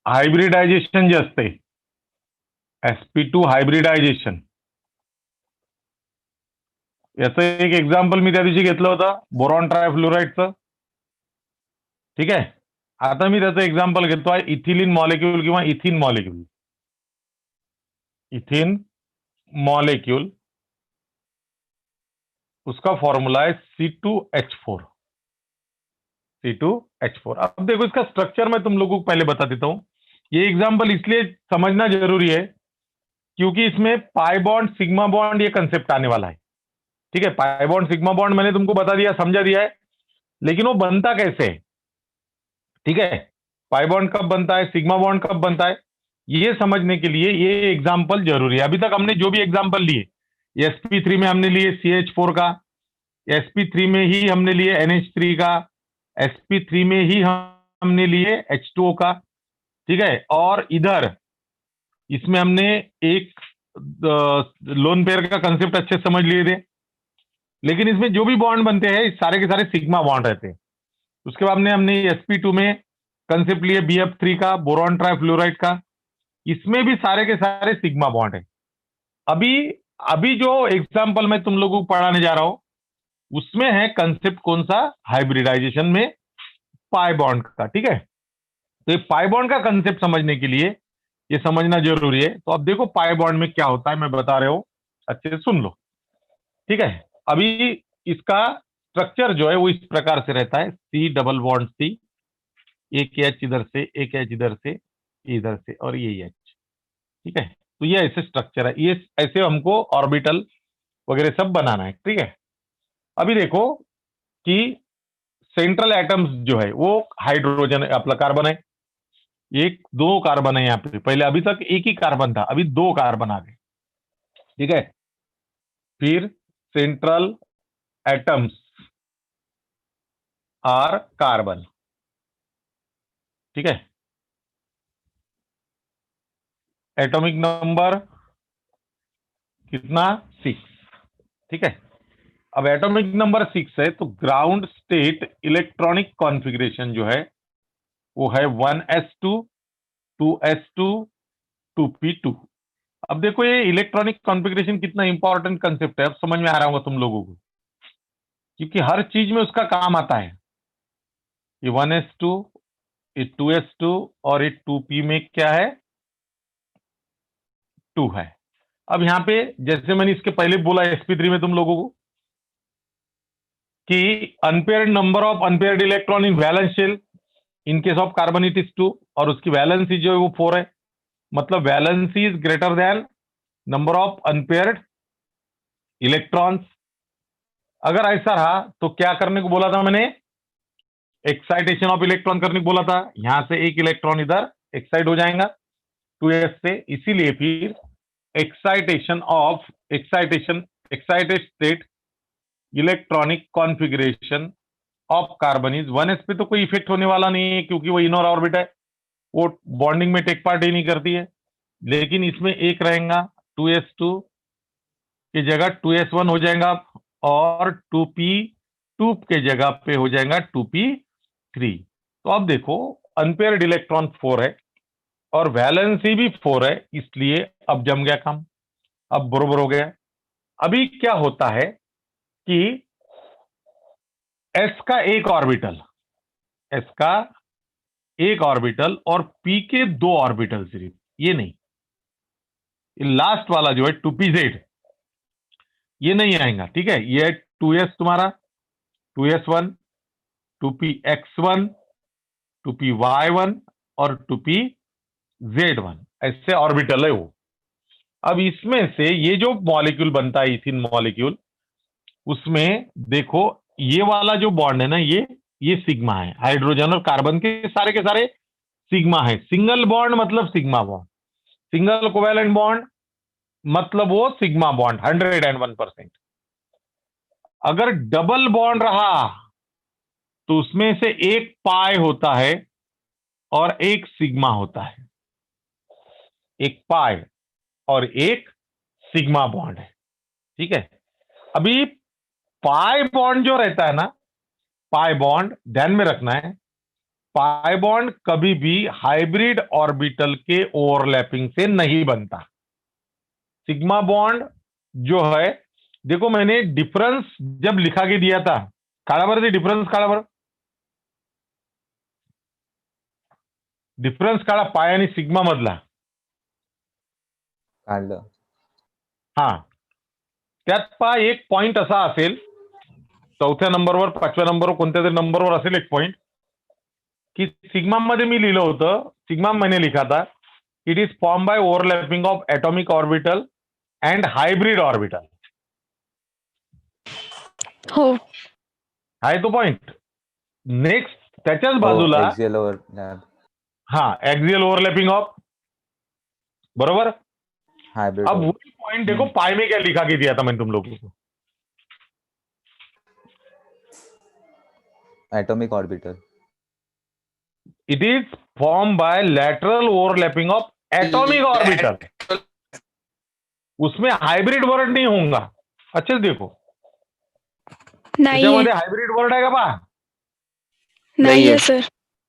Hybridisation जे असते, sp2 hybridisation, याचं एक एक्झाम्पल मी त्या दिवशी घेतलं होतं बोरॉन ट्रायफ्लोराइडचं. ठीक आहे, आता मी त्याचं एक्झाम्पल घेतोय इथिलीन मॉलिक्यूल किंवा इथिन मॉलिक्यूल. इथिन मॉलिक्यूल, उसका फॉर्मूला है C2H4. C2H4. अब देखो इसका स्ट्रक्चर मैं तुम लोगों को पहले बता देता हूं. ये एग्जाम्पल इसलिए समझना जरूरी है क्योंकि इसमें पाई बॉन्ड सिग्मा बॉन्ड ये कंसेप्ट आने वाला है. ठीक है, पाई बॉन्ड सिग्मा बॉन्ड मैंने तुमको बता दिया, समझा दिया है, लेकिन वो बनता कैसे है. ठीक है, पाई बॉन्ड कब बनता है, सिग्मा बॉन्ड कब बनता है, ये समझने के लिए ये एग्जाम्पल जरूरी है. अभी तक हमने जो भी एग्जाम्पल लिए, sp3 में हमने लिए CH4 का, sp3 में ही हमने लिए NH3 का, sp3 में ही हमने लिए H2O का. ठीक है, और इधर इसमें हमने एक लोन पेयर का कंसेप्ट अच्छे समझ लिए थे, लेकिन इसमें जो भी बॉन्ड बनते हैं सारे के सारे सिग्मा बॉन्ड रहते हैं. उसके बाद हमने sp2 में कंसेप्ट लिए BF3 का, बोरॉन ट्राइफ्लोराइड का, इसमें भी सारे के सारे सिग्मा बॉन्ड है. अभी अभी जो एग्जाम्पल मैं तुम लोगों को पढ़ाने जा रहा हूं उसमें है कंसेप्ट कौन सा, हाइब्रिडाइजेशन में पाई बॉन्ड का. ठीक है, तो ये पाई बॉन्ड का कंसेप्ट समझने के लिए ये समझना जरूरी है. तो अब देखो पाई बॉन्ड में क्या होता है, मैं बता रहा हूं, अच्छे से सुन लो. ठीक है, अभी इसका स्ट्रक्चर जो है वो इस प्रकार से रहता है, C डबल बॉन्ड C, एक एच इधर से, एक एच इधर से, इधर से, और ये एच. ठीक है, तो ये ऐसे स्ट्रक्चर है, ये ऐसे हमको ऑर्बिटल वगैरह सब बनाना है. ठीक है, अभी देखो कि सेंट्रल एटम्स जो है वो हाइड्रोजन अपना कार्बन है, एक दो कार्बन है यहाँ पे, पहले अभी तक एक ही कार्बन था, अभी दो कार्बन आ गए. ठीक है, फिर सेंट्रल एटम्स आर कार्बन. ठीक है, एटॉमिक नंबर कितना, 6. ठीक है, अब एटॉमिक नंबर 6 है तो ग्राउंड स्टेट इलेक्ट्रॉनिक कॉन्फ़िगरेशन जो है वो है 1s2 2s2 2p2. अब देखो ये इलेक्ट्रॉनिक कॉन्फ़िगरेशन कितना इंपॉर्टेंट कंसेप्ट है, अब समझ में आ रहा होगा तुम लोगों को, क्योंकि हर चीज में उसका काम आता है. ये 1s2, ये 2s2 और ये 2p में क्या है, 2 है. अब यहां पे जैसे मैंने इसके पहले बोला sp3 में तुम लोगों को कि unpaired number of unpaired electron in valence shell in case of carbon it is 2, और उसकी वैलेंसी जो है वो 4 है, मतलब valency is greater than number of unpaired electrons. अगर ऐसा रहा तो क्या करने को बोला था मैंने, एक्साइटेशन ऑफ इलेक्ट्रॉन करने को बोला था. यहां से एक इलेक्ट्रॉन इधर एक्साइट हो जाएगा 2s से, इसीलिए फिर excited state electronic configuration of carbon is 1s पे तो कोई इफेक्ट होने वाला नहीं है क्योंकि वो इनर ऑर्बिट है, वो बॉन्डिंग में टेक पार्ट ही नहीं करती है. लेकिन इसमें एक रहेगा 2s2 की जगह 2s1 हो जाएगा, और 2p2 के जगह पे हो जाएगा 2p3. तो अब देखो अनपेयर्ड इलेक्ट्रॉन 4 है और वैलेंसी भी 4 है, इसलिए अब जम गया काम, अब बरोबर हो गया. अभी क्या होता है कि s का एक ऑर्बिटल, s का एक ऑर्बिटल और p के दो ऑर्बिटल, सिर्फ ये नहीं, लास्ट वाला जो है 2pz ये नहीं आएगा. ठीक है, ये 2s तुम्हारा 2s1 2px1 2py1 और 2pz1 ऐसे ऑर्बिटल है वो. अब इसमें से ये जो मॉलिक्यूल बनता है इथिन मॉलिक्यूल, उसमें देखो ये वाला जो बॉन्ड है ना, ये सिग्मा है, हाइड्रोजन और कार्बन के सारे सिग्मा है. सिंगल बॉन्ड मतलब sigma bond, single covalent bond मतलब वो सिग्मा बॉन्ड 101%. अगर डबल बॉन्ड रहा तो उसमें से एक पाई होता है और एक सिग्मा होता है, एक पाई और एक सिग्मा बॉन्ड है. ठीक है, अभी पाई बॉन्ड जो रहता है ना, पाई बॉन्ड ध्यान में रखना है, पाई बॉन्ड कभी भी हाइब्रिड ऑर्बिटल के ओवरलैपिंग से नहीं बनता। सिग्मा बॉन्ड जो है, देखो मैंने डिफरेंस जब लिखा के दिया था, काढा बरं ते डिफरन्स काढा बरं, डिफरन्स काढा पाय आणि सिग्मा मधला. काढलं. हा, त्यात पहा एक पॉइंट असा असेल, चौथ्या नंबरवर 5व्या नंबरवर कोणत्या तरी नंबरवर असेल एक पॉइंट, की सिग्मा मध्ये मी लिहिलं होतं, सिग्मा मैंने लिखा था, it is form bye overlapping of atomic orbital and hybrid orbital. हो. आहे तो पॉइंट. नेक्स्ट त्याच्याच हो, बाजूला axial overlap, हा एक्सियल ओवरलैपिंग ऑफ, बरोबर. hybrid अब or वही पॉइंट देखो पाई में क्या लिखा के दिया था मैंने तुम लोगों को, atomic orbital. It is form bye lateral overlapping of atomic orbital. उसमें हाइब्रिड वर्ड नहीं होगा. अच्छे से देखो, नाही त्याच्यामध्ये हायब्रिड वर्ड आहे का पहा. नाहीये सर.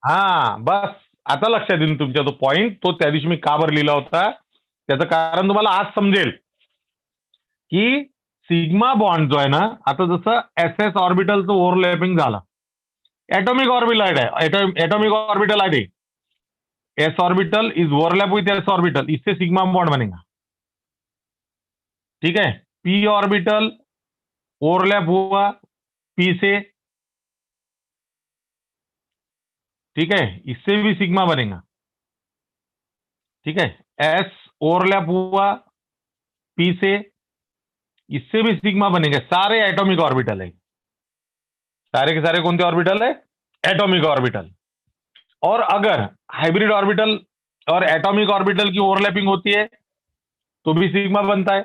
हा, बस आता लक्षात येईल तुमच्या तो पॉइंट, तो त्या दिवशी मी का बरं लिहिला होता त्याचं कारण तुम्हाला आज समजेल, की सिग्मा बॉन्ड जो आहे ना, आता जसं एस एस ऑर्बिटलचं ओव्हरलॅपिंग झालं, एटॉमिक ऑर्बिटल है, एटॉमिक ऑर्बिटल है, S orbital is overlap with S orbital, इससे सिग्मा बॉन्ड बनेगा. ठीक है. पी ऑर्बिटल ओवरलैप हुआ पी से, ठीक है, इससे भी सिग्मा बनेगा. ठीक है. एस ओवरलैप हुआ पी से, इससे भी सिग्मा बनेगा. सारे एटॉमिक ऑर्बिटल है, सारे के सारे कौन से ऑर्बिटल है, एटॉमिक ऑर्बिटल. और अगर हाइब्रिड ऑर्बिटल और एटॉमिक ऑर्बिटल की ओवरलैपिंग होती है तो भी सिग्मा बनता है.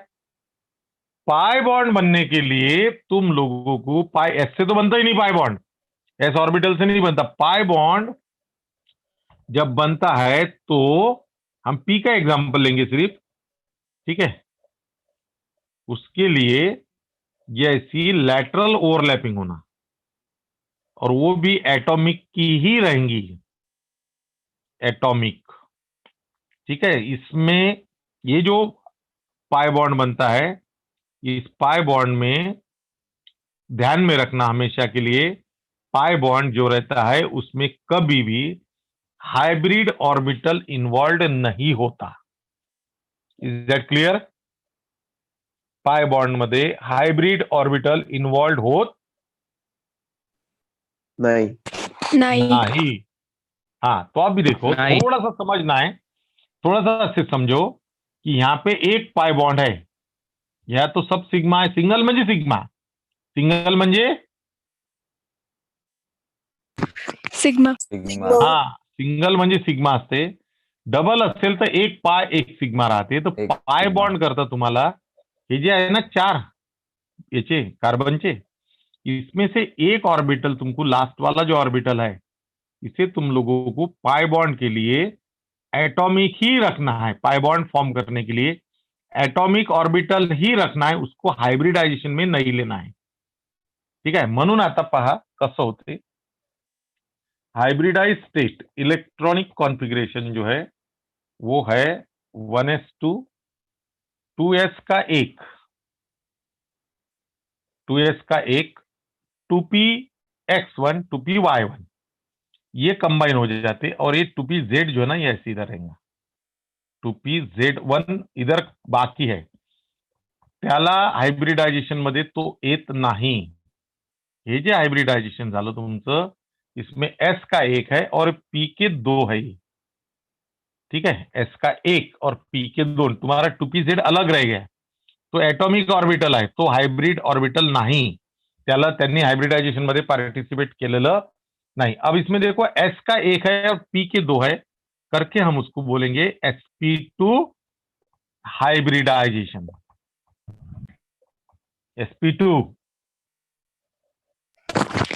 पाई बॉन्ड बनने के लिए तुम लोगों को पाई एस से तो बनता ही नहीं, पाई बॉन्ड एस ऑर्बिटल से नहीं बनता. पाई बॉन्ड जब बनता है तो हम पी का एग्जांपल लेंगे सिर्फ, ठीक है. उसके लिए ये ऐसी लैटरल ओवरलैपिंग होना, और वो भी एटॉमिक की ही रहेंगी, एटॉमिक. ठीक है. इसमें ये जो पाई बॉन्ड बनता है, इस पाई बॉन्ड में ध्यान में रखना हमेशा के लिए, पाई बॉन्ड जो रहता है उसमें कभी भी हाइब्रिड ऑर्बिटल इन्वॉल्व नहीं होता. Is that clear. Pi bond मध्ये हाइब्रिड ऑर्बिटल इन्वॉल्व होत नहीं. नहीं. हाँ, तो आप भी देखो, नहीं. थोड़ा सा समझना है, थोड़ा सा अच्छे समझो कि यहाँ पे एक पाई बॉन्ड है, यह तो सब सिग्मा है. सिंगल म्हणजे सिग्मा, सिंगल म्हणजे सिग्मा. sigma. हा, सिंगल म्हणजे सिग्मा असते. डबल असेल तर एक पाय एक सिग्मा राहते. तर एक पाय sigma. बॉन्ड करता तुम्हाला हे जे आहे ना 4 याचे कार्बनचे, इसमें से एक ऑर्बिटल तुमको, लास्ट वाला जो ऑर्बिटल है, इसे तुम लोगों को पाई बॉन्ड के लिए एटॉमिक ही रखना है. पाई बॉन्ड फॉर्म करने के लिए एटॉमिक ऑर्बिटल ही रखना है, उसको हायब्रिडायझेशन में नहीं लेना है. ठीक आहे. म्हणून आता पहा कसं होते. हाइब्रिडाइज स्टेट इलेक्ट्रॉनिक कॉन्फ़िगरेशन जो है वो है 1s2, 2s का एक, 2s का एक, 2px1, 2py1, ये कंबाइन हो जाते और ये 2pz जो है ना, ये ऐसे इधर रहेगा. 2pz1 इधर बाकी है, त्याला हायब्रिडायझेशन मध्ये तो येत नाही. हे जे हायब्रिडायझेशन झालं तुमचं, इसमें s का एक है और p के दो है. ठीक है. s का एक और p के दोन, तुम्हारा 2pz अलग रह गया, तो एटॉमिक ऑर्बिटल आहे, तो हायब्रिड ऑर्बिटल नाही, त्याला त्यांनी हायब्रिडायझेशन मध्ये पार्टिसिपेट केलेलं नहीं. अब इसमें देखो s का एक है और p के दो है, करके हम उसको बोलेंगे sp2 हाइब्रिडाइजेशन. sp2.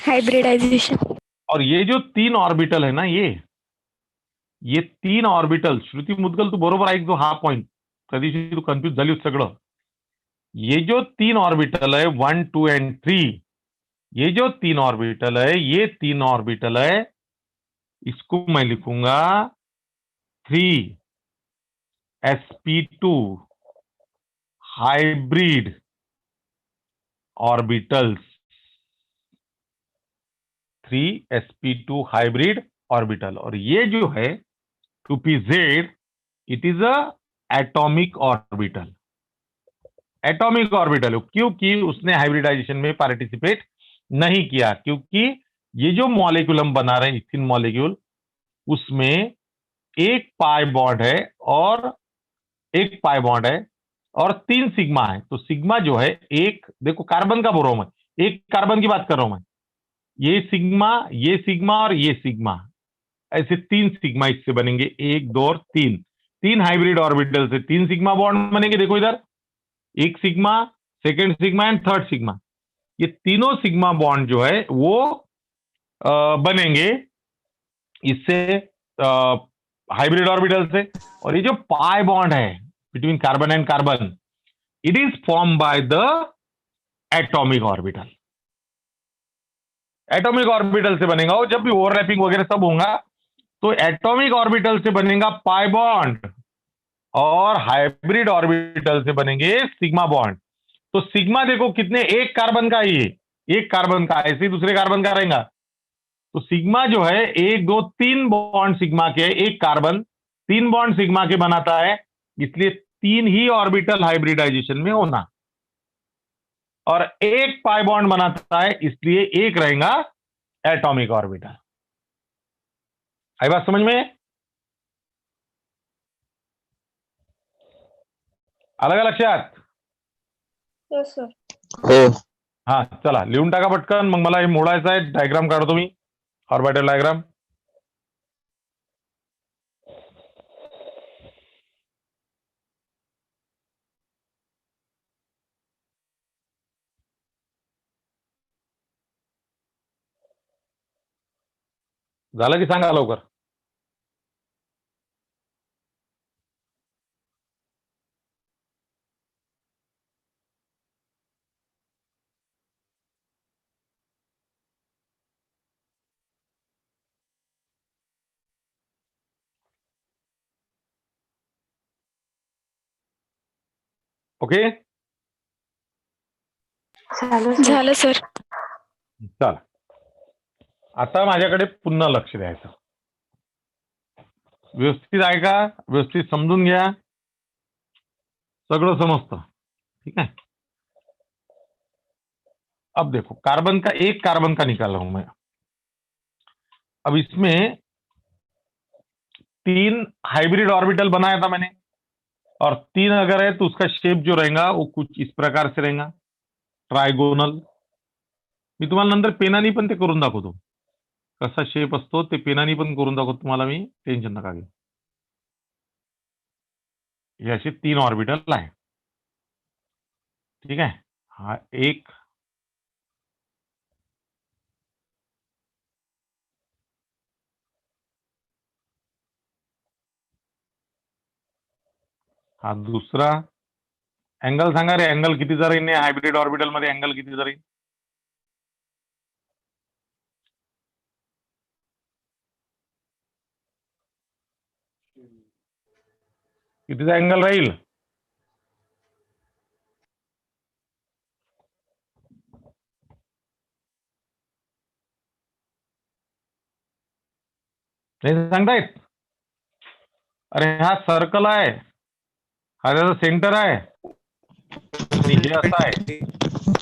हायब्रिडायझेशन. और ये जो 3 ऑर्बिटल है ना, ये 3 ऑर्बिटल, श्रुती मुद्गल तू बरोबर ऐक जो हा पॉइंट, त्या दिवशी तू कन्फ्यूज झाली होती सगळं. ये जो 3 ऑर्बिटल है 1, 2 एंड 3, ये जो 3 ऑर्बिटल है, ये 3 ऑर्बिटल है, इसको मैं लिखूंगा 3sp2 hybrid orbitals, 3sp2 hybrid orbital. और ये जो है 2pz, it is a atomic orbital. Atomic orbital क्योंकि उसने हाइब्रिडाइजेशन में पार्टिसिपेट नहीं किया, क्योंकि ये जो मॉलिक्यूल हम बना रहे हैं इथिन मॉलिक्यूल, उसमें एक पाई बॉन्ड है और एक पाई बॉन्ड है और 3 सिग्मा है। तो सिग्मा जो है, एक देखो कार्बन का बोल रहा हूं मैं, एक कार्बन की बात कर रहा हूं मैं, ये सिग्मा और ये सिग्मा, ऐसे 3 सिग्मा इससे बनेंगे, 1 2 और 3, 3 हाइब्रिड ऑर्बिटल से 3 सिग्मा बॉन्ड बनेंगे। देखो इधर, एक sigma, second sigma end third sigma, ये तीनों सिग्मा बॉन्ड जो है वो बनेंगे इससे, हाइब्रिड ऑर्बिटल से। और ये जो पाई बॉन्ड है between carbon and carbon, it is form by the atomic orbital. Atomic orbital से बनेगा, और जब भी ओवरलैपिंग वगैरह सब होगा तो एटॉमिक ऑर्बिटल से बनेगा पाई बॉन्ड और हाइब्रिड ऑर्बिटल से बनेंगे सिग्मा बॉन्ड। तो सिग्मा देखो कितने, एक कार्बन का ही, एक कार्बन का, ऐसे ही दूसरे कार्बन का रहेगा। तो सिग्मा जो है 1 2 3 बॉन्ड सिग्मा के, एक कार्बन 3 बॉन्ड सिग्मा के बनाता है, इसलिए 3 ही ऑर्बिटल हाइब्रिडाइजेशन में होना, और एक पाई बॉन्ड बनाता है, इसलिए एक रहेगा एटॉमिक ऑर्बिटल। आई बात समझ में? अलग अलग लक्षात? Yes sir. हो. हा चला लिहून टाका पटकन, मग मला हे मोडायचं आहे, डायग्राम काढतो मी, ऑर्बिटल डायग्राम. झालं की सांगा लवकर. ओके झालं सर. झालं सर. चला, आता माझ्याकडे पुन्हा लक्ष द्यायचं. व्यवस्थित ऐका, व्यवस्थित समजून घ्या, सगळं समजतं. ठीक है. अब देखो, कार्बन का, एक कार्बन का निकाल रहा हूं मैं. अब इसमें 3 हाइब्रिड ऑर्बिटल बनाया था मैंने, और 3 अगर है तो उसका शेप जो रहेगा वो कुछ इस प्रकार से रहेगा, ट्रायगोनल. मी तुम्हाला नंतर पेनानी पण ते करून दाखवतो, कसा शेप असतो ते पेनानी पण करून दाखवतो तुम्हाला मी, टेन्शन नका घेऊ. हे असे 3 ऑर्बिटल आहे. ठीक आहे. हा एक, हा दुसरा. अँगल सांगा रे, अँगल किती जरा येईल हायब्रिड ऑर्बिटल मध्ये, अँगल किती जरा येईल? कितीचा अँगल राहील? नाही सांगतायत? अरे हा सर्कल आहे, हा त्याचा सेंटर आहे, आणि हे असं आहे.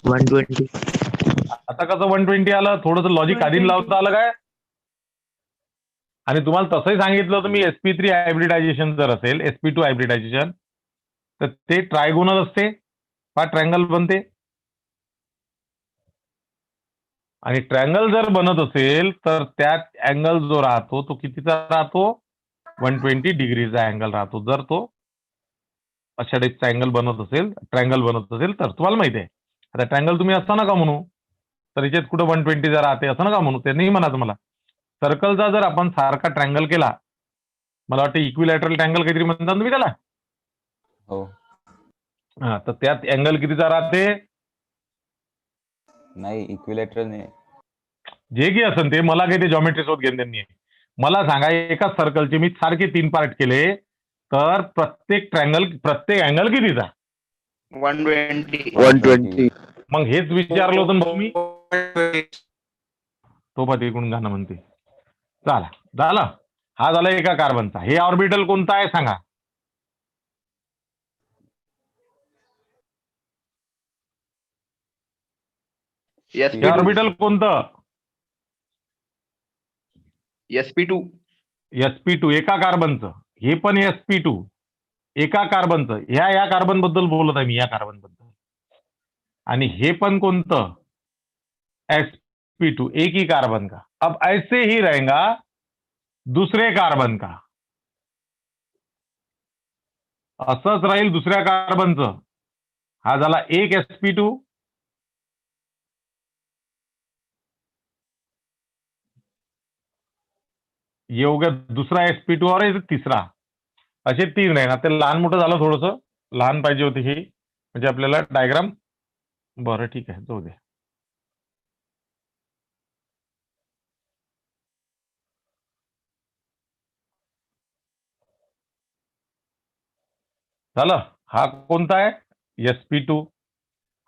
120. आता कसं 120 आलं? थोडंसं लॉजिक आधी लावता आलं काय? आणि तुम्हाला तसंही सांगितलं होतं मी, sp3 हायब्रिडायझेशन जर असेल, sp2 हायब्रिडायझेशन, तर ते ट्रायगोनल असते, हा ट्रायंगल बनते. आणि ट्रायंगल जर बनत असेल तर त्यात अँगल जो राहतो तो कितीचा राहतो? 120 डिग्रीचा अँगल राहतो. जर तो अशा टाईपचा अँगल बनत असेल, ट्रायंगल बनत असेल तर. तुम्हाला माहिती आहे. आता ट्रायंगल तुम्ही असं नका म्हणू, तर याच्यात कुठं 120 जर राहते असं नका म्हणू, ते नाही म्हणा तुम्हाला. सर्कलचा जर आपण सारखा ट्रायंगल केला, मला वाटतं इक्विलॅटरल ट्रायंगल काहीतरी म्हणतात तुम्ही त्याला. हो. हा, तर त्यात अँगल कितीचा राहते? नाही, इक्विलॅटरल नाही. जे की असेल ते, मला काही ते जॉमेट्री सोबत घेणं देणं नाही. मला सांगा, एका सर्कलचे मी सारखे 3 पार्ट केले तर प्रत्येक अँगल कितीचा? 120. 120. मग हेच विचारलं होतं ना भाऊ मी. तो पण तिकडून गाणं म्हणते. चला, झालं. हा झाला एका कार्बनचा. हे ऑर्बिटल कोणता आहे सांगा? हे sp2. ऑर्बिटल कोणतं? sp2. sp2 एका कार्बनचं. हे पण sp2 एका कार्बनचं. या कार्बन बद्दल बोलत आहे मी, या कार्बन बद्दल. आणि हे पण कोणतं? sp2 एक ही कार्बन का. अब ऐसे ही रहेगा दुसरे कार्बन का. असंच राहील दुसऱ्या कार्बनचं. हा झाला एक sp2. ये हो गया दुसरा sp2 और ये तिसरा. असे 3 आहे ना. ते लहान मोठं झालं, थोडंसं लहान पाहिजे होते हे, म्हणजे आपल्याला डायग्राम. बरं ठीक आहे, जाऊ दे. झालं. हा कोणता आहे? sp2.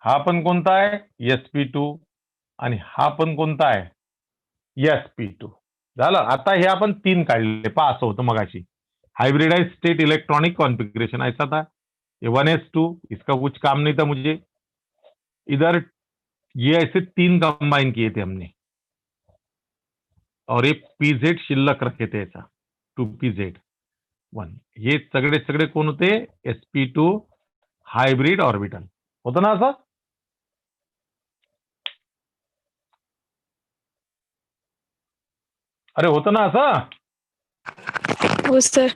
हा पण कोणता आहे? sp2. आणि हा पण कोणता आहे? sp2. झालं. आता हे आपण 3 काढले. पहा, असं होतं मगाशी. हाइब्रिडाइज स्टेट इलेक्ट्रॉनिक कॉन्फ़िगरेशन ऐसा था. ये 1s2, इसका कुछ काम नहीं था मुझे. इधर ये ऐसे 3 कंबाइन किए थे हमने और एक pz शिल्लक रखे थे ऐसा 2pz1. ये सगळे कोण होते? sp2 hybrid orbital. होतं ना असं? अरे होतं ना असं? हो सर.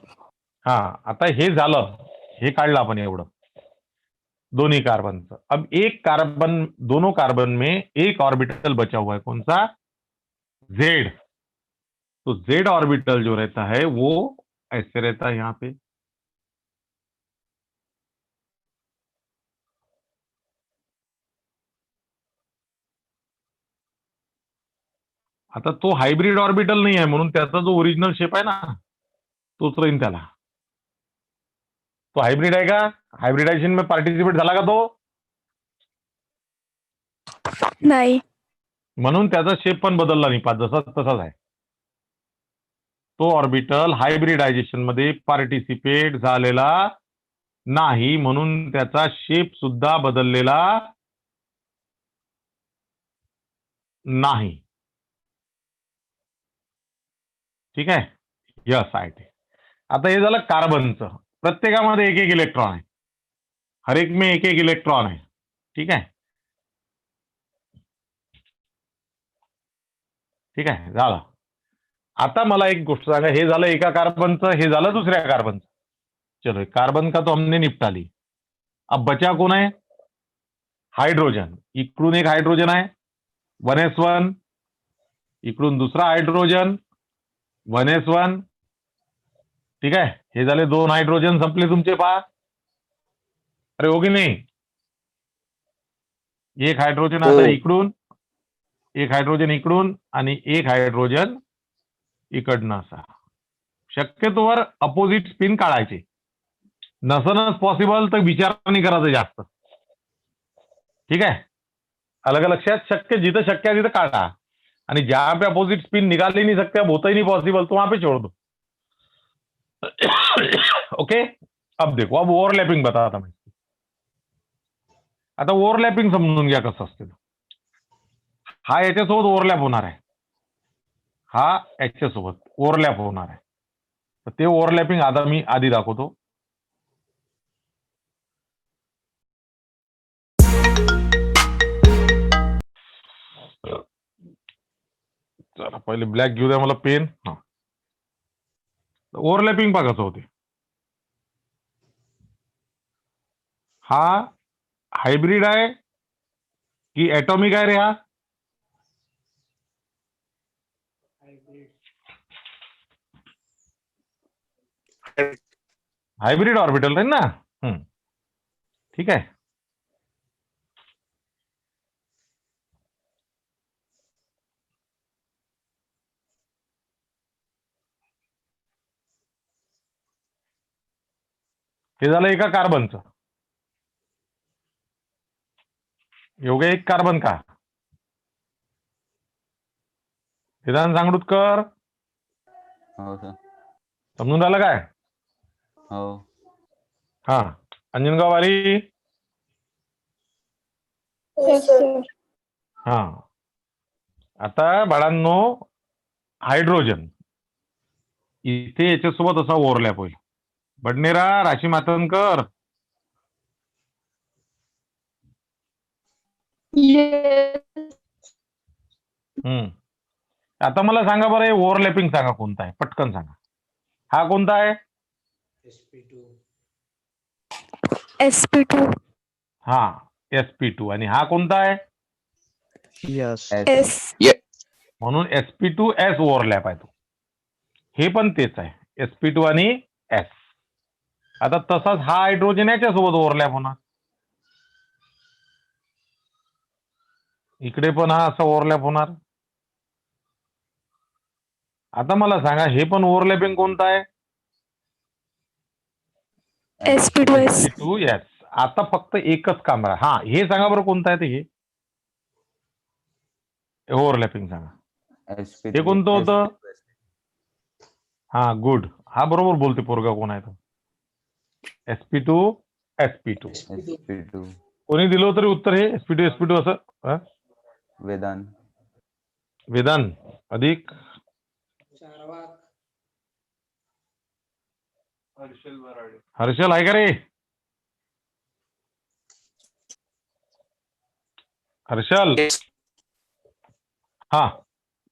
हा, आता हे झालं. हे काढलं आपण एवढं दोनों कार्बन. अब एक कार्बन, दोनों कार्बन में एक ऑर्बिटल बचा हुआ है. कौन सा? Z. तो Z ऑर्बिटल जो रहता है वो ऐसे रहता है यहां पे. आता तो हायब्रिड ऑर्बिटल नाही आहे, म्हणून त्याचा जो ओरिजिनल शेप आहे ना तोच राहील त्याला. तो हायब्रिड आहे का? हायब्रिडायझेशन में पार्टिसिपेट झाला का तो? नाही. म्हणून त्याचा शेप पण बदलला नाही, जसा तसाच आहे. तो ऑर्बिटल हायब्रिडायझेशन मध्ये पार्टिसिपेट झालेला नाही, म्हणून त्याचा शेप सुद्धा बदललेला नाही. ठीक आहे. यस आहे ते. आता हे झालं कार्बनचं. प्रत्येकामध्ये एक एक इलेक्ट्रॉन आहे. हर एक में एक एक इलेक्ट्रॉन आहे. ठीक आहे. ठीक आहे, झालं. आता मला एक गोष्ट सांगा, हे झालं एका कार्बनचं, हे झालं दुसऱ्या कार्बनचं. चलो, कार्बन का तो हमने निपटा ली. अब बचा कौन है? हाइड्रोजन. इकडून एक हाइड्रोजन आहे 1s1. इकडून दुसरा हाइड्रोजन 1s1. ठीक आहे. हे झाले 2 हाइड्रोजन संपले तुमचे. पहा, अरे हो की नाही? एक हाइड्रोजन आता इकडून, एक हाइड्रोजन इकडून आणि एक हाइड्रोजन इकडनं. असा शक्यतोवर अपोजिट स्पिन काढायचे. नसनच पॉसिबल तर विचार नाही करायचा जास्त. ठीक आहे. अलग लक्षात. शक्य जिथं शक्य है तिथं काटा. आणि जहां पे अपोजिट स्पिन निकाल ही नहीं सकते, अब होता ही नहीं पॉसिबल, तो वहां पे छोड़ दो. ओके. अब देखो, अब ओव्हरलॅपिंग बताता मैं. आता ओव्हरलॅपिंग समजून घ्या कसं असते. हा याच्यासोबत ओव्हरलॅप होणार आहे, हा याच्यासोबत ओव्हरलॅप होणार आहे. तर ते ओव्हरलॅपिंग आता मी आधी दाखवतो. चला, पहिले ब्लॅक घेऊ द्या मला पेन. हा, ओव्हरलॅपिंग बघा कसं होते. हा हायब्रिड आहे की ॲटॉमिक आहे रे? हा हायब्रिड ऑर्बिटल आहे ना. ठीक आहे. हे झालं एका कार्बनचं. योगे एक कार्बन का? विधान सांगडुतकर हो सर. समजून राहिलं काय? हो. हा, अंजनगाव वाली. Yes, sir. हा, आता बाळांनो हायड्रोजन इथे याच्यासोबत असा ओव्हरलॅप होईल. बडनेरा, राशी मातनकर, Yes. आता मला सांगा बरं, हे ओव्हरलॅपिंग सांगा कोणता आहे, पटकन सांगा. हा कोणता आहे? sp2 हा, sp2. आणि हा कोणता आहे? यस. s म्हणून sp2s ओव्हरलॅप आहे तो. हे पण तेच आहे, sp2 आणि s. आता तसाच हा हायड्रोजन याच्यासोबत ओव्हरलॅप होणार. इकडे पण हा असा ओव्हरलॅप होणार. आता मला सांगा, हे पण ओव्हरलॅपिंग कोणता आहे? sp2s sp2s. आता फक्त एकच काम आहे. हा, हे सांगा बरं कोणतं आहे ते. हे ओव्हरलॅपिंग सांगा. हे कोणतं होतं? हा, गुड. हा बरोबर बोलते पोरगा. कोण आहे तो? sp2 sp2. sp2. कोणी दिलं होतं रे उत्तर हे sp2 sp2 असं? हा? वेदांत. वेदांत अधिक हर्षल आहे का रे? हर्षल, हा,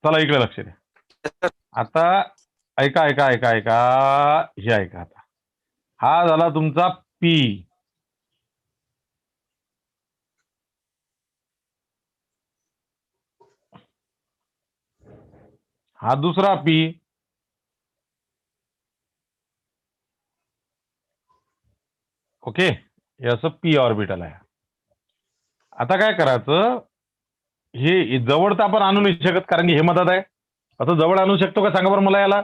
चला इकडे लक्ष द्या. आता ऐका ऐका ऐका ऐका, हे ऐका. आता हा झाला तुमचा पी. हा दुसरा पी. ओके, हे असं पी ऑर्बिटल आहे. आता काय करायचं, हे जवळ तर आपण आणू नाही शकत कारण की हे मदत आहे. आता जवळ आणू शकतो का सांगा बरं मला याला.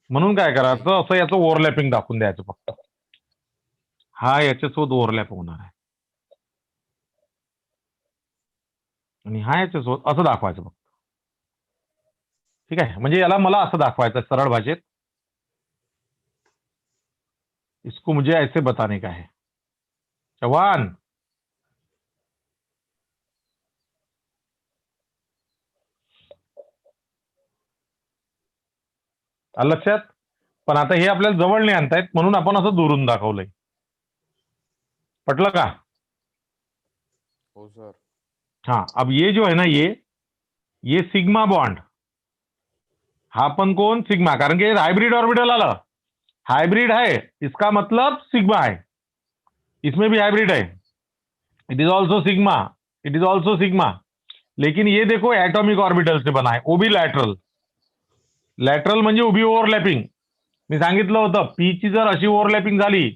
म्हणून काय करायचं, असं याचं ओव्हरलॅपिंग दाखवून द्यायचं फक्त. हा याच्यासोबत ओव्हरलॅप होणार आहे आणि हा याच्यासोबत असं दाखवायचं फक्त. ठीक आहे, म्हणजे याला मला असं दाखवायचं सरळ भाषेत. इसको मुझे ऐसे बताने का है. चव्हाण, आलं लक्षात? पण आता हे आपल्याला जवळ नाही आणतायत म्हणून आपण असं दुरून दाखवलंय. पटलं का? हो सर. हाँ, अब ये जो है ना, ये सिग्मा बॉन्ड, हा पण कोण? सिग्मा. कारण की हाइब्रिड ऑर्बिटल आलं. हाइब्रिड है, इसका मतलब सिग्मा है. इसमें भी हाइब्रिड है, it is also sigma, it is also sigma. लेकिन ये देखो एटॉमिक ऑर्बिटल से बना है, वो भी लॅटरल. लॅटरल म्हणजे उभी ओव्हरलॅपिंग. मी सांगितलं होतं, पी ची जर अशी ओव्हरलॅपिंग झाली,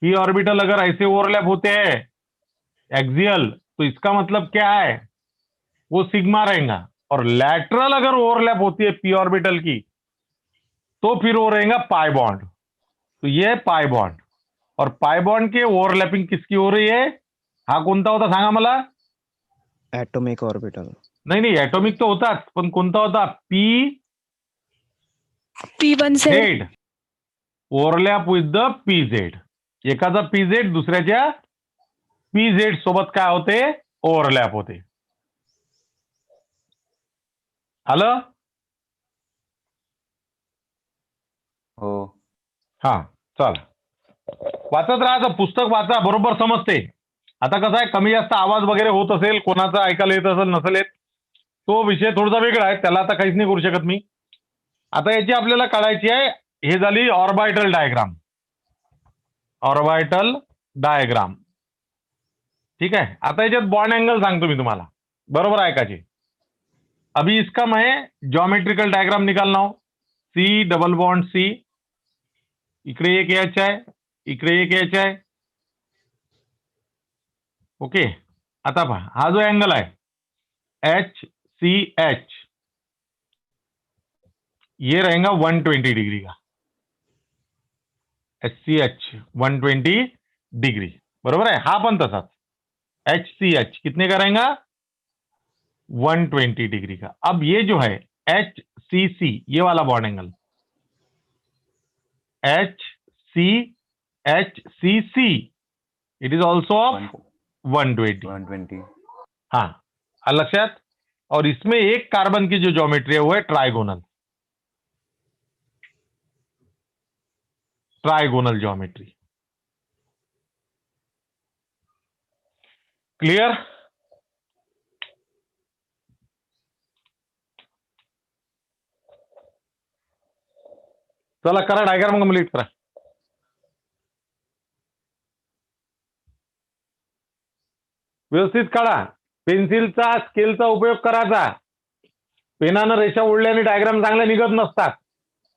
पी ऑर्बिटल अगर ऐसे ओवरलैप होते हैं एक्सियल, तो इसका मतलब क्या है? वो सिग्मा रहेगा. और लैटरल अगर ओवरलैप होती है पी ऑर्बिटल की, तो फिर वो रहेगा पाई बॉन्ड. तो ये है पाई बॉन्ड. और पाई बॉन्ड के ओवरलैपिंग किसकी हो रही है? हा कोणता होता सांगा मला? Atomic orbital. नाही नाही, ॲटॉमिक तो होताच, पण कोणता होता? P p1z Z. Overlap with the P Z. एकाचा पी झेड दुसऱ्याच्या पी झेड सोबत काय होते? ओव्हरलॅप होते. आलं? हो. हा, चला वाचत राहायचं, पुस्तक वाचा, बरोबर समजते. आता कसं आहे, कमी जास्त आवाज वगैरे होत असेल, कोणाचा ऐकायला येत असेल नसेल येत, तो विषय थोडासा वेगळा आहे, त्याला आता काहीच नाही करू शकत मी. आता याची आपल्याला काढायची आहे, हे झाली ऑर्बिटल डायग्राम. ऑर्बिटल डायग्राम, ठीक है. आता याच्यात बॉन्ड एंगल सांगतो मी तुम्हाला, बरोबर ऐकायचे. अभी इसका मैं ज्योमेट्रिकल डायग्राम निकालना हो. सी डबल बॉन्ड सी, इकडे एक एच आहे, इकडे एक एच आहे. ओके, आता पहा, हा जो एंगल आहे एच सी एच, ये रहेगा 120 डिग्री का. HCH 120 डिग्री, बरोबर है. हा पण तसाच HCH कितने का रहेगा 120 डिग्री का. अब ये जो है HCC ये वाला bond angle HCC it is also of 120. 120. हाँ लक्षात. और इसमें एक कार्बन की जो ज्योमेट्री है वो है ट्राइगोनल ज्योमेट्री. क्लियर. चला करा डायग्राम कंप्लीट करा. व्यवस्थित काढा. पेन्सिलचा स्केलचा उपयोग करायचा. पेनानं रेषा ओढल्याने डायग्राम चांगल्या निघत नसतात.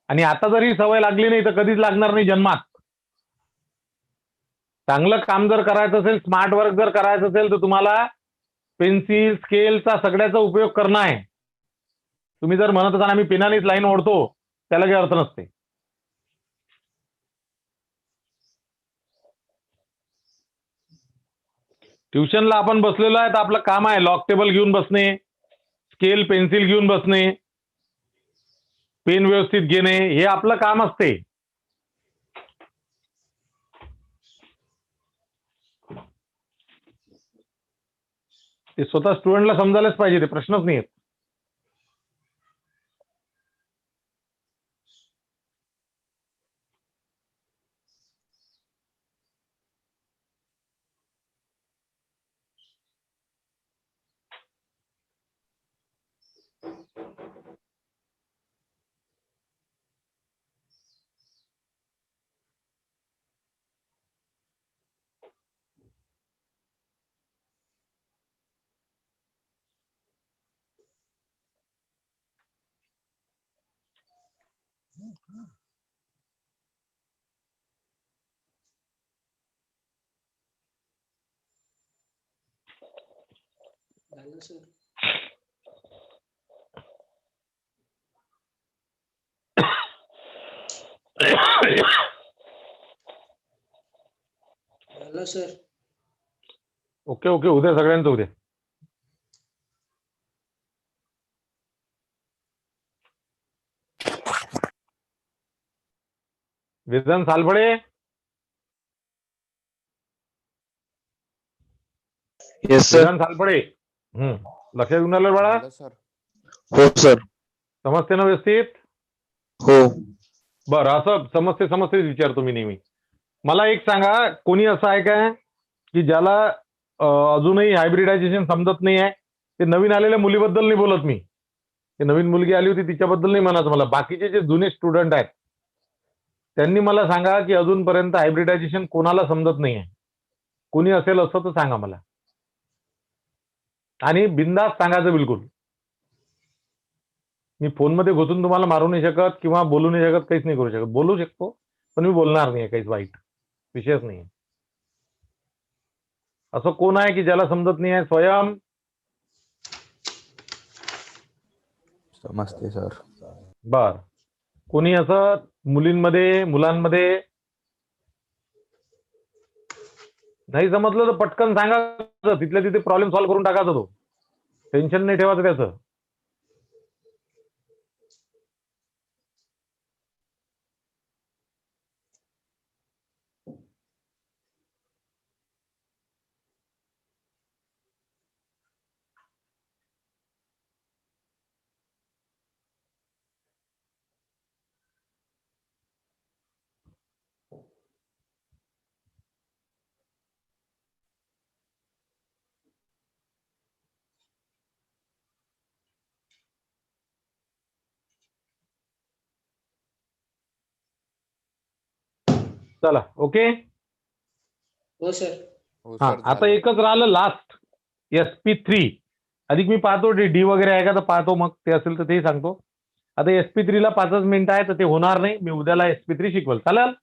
आणि आता जरी सवय लागली नाही तर कधीच लागणार नाही जन्मात. चांगलं काम जर करायचं असेल, स्मार्ट वर्क जर करायचं असेल तर तुम्हाला पेन्सिल स्केलचा सगळ्याचा उपयोग करणं आहे. तुम्ही जर म्हणत असाल आम्ही पेनानेच लाईन ओढतो त्याला काही अर्थ नसते. ट्युशनला आपण बसलेलो आहे तर आपलं काम आहे लॉक टेबल घेऊन बसणे, स्केल पेन्सिल घेऊन बसणे, पेन व्यवस्थित घेणे, हे आपलं काम असते. ते स्वतः स्टुडंटला समजायलाच पाहिजे, ते प्रश्नच नाही आहेत. झालं सर. ओके ओके, उद्या सगळ्यांचं उद्या. वेदांत सालफळे. Yes sir. वेदांत सालफळे. लक्षात घेऊन आलं बाळा. झालं सर. हो सर. समजते ना व्यवस्थित. हो. बरं, असं समस्तेच विचारतो मी नेहमी. मला एक सांगा, कोणी असं आहे का की ज्याला अजूनही हायब्रिडायझेशन समजत नाही आहे? ते नवीन आलेल्या मुलीबद्दल नाही बोलत मी. ते नवीन मुलगी आली होती तिच्याबद्दल नाही म्हणत. मला बाकीचे जे जुने स्टुडंट आहेत त्यांनी मला सांगा की अजूनपर्यंत हायब्रिडायझेशन कोणाला समजत नाही आहे. कोणी असेल असं तर सांगा मला. आणि बिंदास सांगायचं बिलकुल. मी फोनमध्ये घुसून तुम्हाला मारू नाही शकत किंवा बोलू नाही शकत, काहीच नाही करू शकत. बोलू शकतो पण मी बोलणार नाही, काहीच वाईट विषयच नाही. असं कोण आहे की ज्याला समजत नाही आहे? स्वयं समजते सर. बर. कोणी असं मुलींमध्ये मुलांमध्ये नाही समजलं तर पटकन सांगा. तिथल्या तिथे प्रॉब्लेम सॉल्व्ह करून टाकायचा. तो टेन्शन नाही ठेवायचं त्याचं. चला ओके. हो सर. हो हा, सर. आता एकच राहिलं लास्ट, SP3. अधिक मी पाहतो डी वगैरे आहे का तर पाहतो, मग ते असेल तर तेही सांगतो. आता SP3 ला 5च मिनिटं आहे तर ते होणार नाही. मी उद्याला SP3 शिकवल. चालेल.